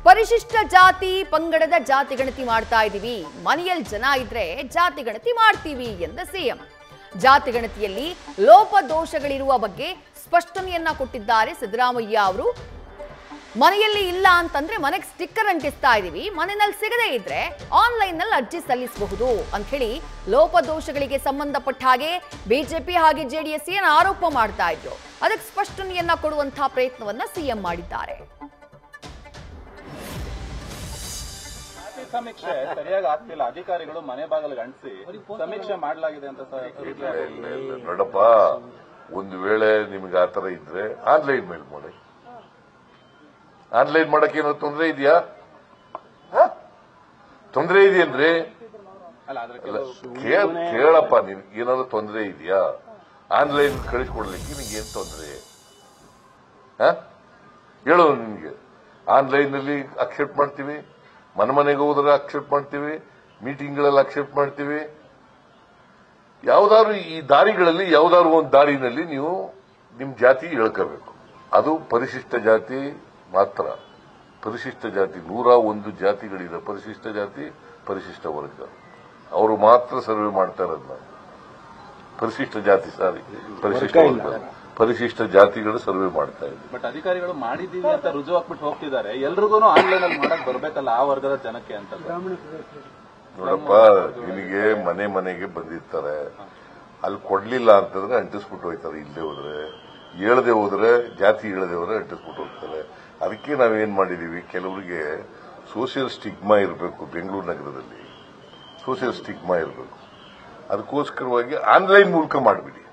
ಪರಿಶಿಷ್ಟ ಜಾತಿ ಪಂಗಡದ ಜಾತಿ ಗಣತಿ ಮಾಡ್ತಾ ಇದೀವಿ, ಮನೆಯಲ್ಲಿ ಜನ ಇದ್ರೆ ಜಾತಿ ಗಣತಿ ಮಾಡ್ತೀವಿ ಎಂದ ಸಿಎಂ. ಜಾತಿ ಗಣತಿಯಲ್ಲಿ ಲೋಪದೋಷಗಳಿರುವ ಬಗ್ಗೆ ಸ್ಪಷ್ಟನೆಯನ್ನ ಕೊಟ್ಟಿದ್ದಾರೆ ಸಿದ್ದರಾಮಯ್ಯ ಅವರು. ಮನೆಯಲ್ಲಿ ಇಲ್ಲ ಅಂತಂದ್ರೆ ಮನೆಗೆ ಸ್ಟಿಕ್ಕರ್ ಅಂಟಿಸ್ತಾ ಇದೀವಿ, ಮನೆಯಲ್ಲಿ ಸಿಗದೇ ಇದ್ರೆ ಆನ್ಲೈನ್ ನಲ್ಲಿ ಅರ್ಜಿ ಸಲ್ಲಿಸಬಹುದು ಅಂತ ಹೇಳಿ ಲೋಪದೋಷಗಳಿಗೆ ಸಂಬಂಧಪಟ್ಟ ಹಾಗೆ ಬಿಜೆಪಿ ಹಾಗೆ ಜೆಡಿಎಸ್ ಏನು ಆರೋಪ ಮಾಡ್ತಾ ಇದ್ರು, ಅದಕ್ಕೆ ಸ್ಪಷ್ಟನೆಯನ್ನ ಕೊಡುವಂತಹ ಪ್ರಯತ್ನವನ್ನ ಸಿಎಂ ಮಾಡಿದ್ದಾರೆ. ಸಮೀಕ್ಷೆ ಸರಿಯಾಗಿ ಆಗ್ತಿಲ್ಲ, ಅಧಿಕಾರಿಗಳು ಮನೆ ಬಾಗಿಲಿಗೆ ಅಂಟಿಸಿ ಸಮೀಕ್ಷೆ ಮಾಡಲಾಗಿದೆ ಅಂತ ನೋಡಪ್ಪ. ಒಂದು ವೇಳೆ ನಿಮ್ಗೆ ಆತರ ಇದ್ರೆ ಆನ್ಲೈನ್ ಮೇಲೆ ಮಾಡಿ. ಆನ್ಲೈನ್ ಮಾಡಕ್ಕೆ ಏನೋ ತೊಂದರೆ ಇದೆಯಾ? ತೊಂದರೆ ಇದೆಯೇನ್ರಿ? ಕೇಳಪ್ಪ, ನಿನ್ಗೆ ಏನಾದ್ರು ತೊಂದರೆ ಇದೆಯಾ? ಆನ್ಲೈನ್ ಕಳಿಸ್ಕೊಡ್ಲಿಕ್ಕೆ ನಿನ್ಗೇನ್ ತೊಂದರೆ ಹೇಳು. ನಿನ್ಗೆ ಆನ್ಲೈನ್ ನಲ್ಲಿ ಅಕ್ಸೆಪ್ಟ್ ಮಾಡ್ತೀವಿ, ಮನೆಗೆ ಹೋದ್ರೆ ಅಕ್ಸೆಪ್ಟ್ ಮಾಡ್ತೀವಿ, ಮೀಟಿಂಗ್ಗಳಲ್ಲಿ ಅಕ್ಸೆಪ್ಟ್ ಮಾಡ್ತೀವಿ. ಯಾವ್ದಾದ್ರು ಈ ದಾರಿಗಳಲ್ಲಿ ಯಾವ್ದಾದ್ರು ಒಂದು ದಾರಿನಲ್ಲಿ ನೀವು ನಿಮ್ ಜಾತಿ ಹೇಳ್ಕೋಬೇಕು. ಅದು ಪರಿಶಿಷ್ಟ ಜಾತಿ ಮಾತ್ರ. ಪರಿಶಿಷ್ಟ ಜಾತಿ 101 ಜಾತಿಗಳಿದೆ. ಪರಿಶಿಷ್ಟ ಜಾತಿ, ಪರಿಶಿಷ್ಟ ವರ್ಗ, ಅವರು ಮಾತ್ರ ಸರ್ವೆ ಮಾಡ್ತಾ ಇರೋದು. ನಾವು ಪರಿಶಿಷ್ಟ ಜಾತಿ ಪರಿಶಿಷ್ಟ ವರ್ಗ, ಪರಿಶಿಷ್ಟ ಜಾತಿಗಳು ಸರ್ವೆ ಮಾಡ್ತಾ ಇದ್ದೀವಿ. ಬಟ್ ಅಧಿಕಾರಿಗಳು ಮಾಡಿದೀವಿ ಅಂತ ರುಜು ಹಾಕ್ಬಿಟ್ಟು ಹೋಗ್ತಿದ್ದಾರೆ. ಎಲ್ರಿಗೂ ಆನ್ಲೈನ್ ಅಲ್ಲಿ ಮಾಡಕ್ ಬರ್ಬೇಕಲ್ಲ ಆ ವರ್ಗದ ಜನಕ್ಕೆ ಅಂತ. ನೋಡಪ್ಪ, ನಿನಗೆ ಮನೆಗೆ ಬಂದಿರ್ತಾರೆ, ಅಲ್ಲಿ ಕೊಡ್ಲಿಲ್ಲ ಅಂತಂದ್ರೆ ಅಂಟಿಸ್ಬಿಟ್ಟು ಹೋಗ್ತಾರೆ. ಇಲ್ಲದೆ ಹೋದ್ರೆ, ಹೇಳದೆ ಹೋದ್ರೆ, ಜಾತಿ ಹೇಳದೆ ಹೋದ್ರೆ ಅಂಟಿಸ್ಬಿಟ್ಟು ಹೋಗ್ತಾರೆ. ಅದಕ್ಕೆ ನಾವೇನ್ ಮಾಡಿದೀವಿ, ಕೆಲವರಿಗೆ ಸೋಷಿಯಲ್ ಸ್ಟಿಗ್ಮಾ ಇರಬೇಕು. ಬೆಂಗಳೂರು ನಗರದಲ್ಲಿ ಸೋಷಿಯಲ್ ಸ್ಟಿಗ್ಮಾ ಇರಬೇಕು. ಅದಕ್ಕೋಸ್ಕರವಾಗಿ ಆನ್ಲೈನ್ ಮೂಲಕ ಮಾಡಿಬಿಡಿ.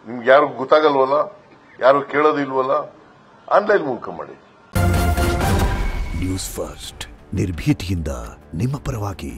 ನಿಮ್ಗೆ ಯಾರು ಗೊತ್ತಾಗಲ್ವಲ್ಲ, ಯಾರು ಕೇಳೋದಿಲ್ವಲ್ಲ, ಆನ್ಲೈನ್ ಮೂಲಕ ಮಾಡಿ. ನ್ಯೂಸ್ ಫಸ್ಟ್ ನಿರ್ಭೀತಿಯಿಂದ ನಿಮ್ಮ ಪರವಾಗಿ.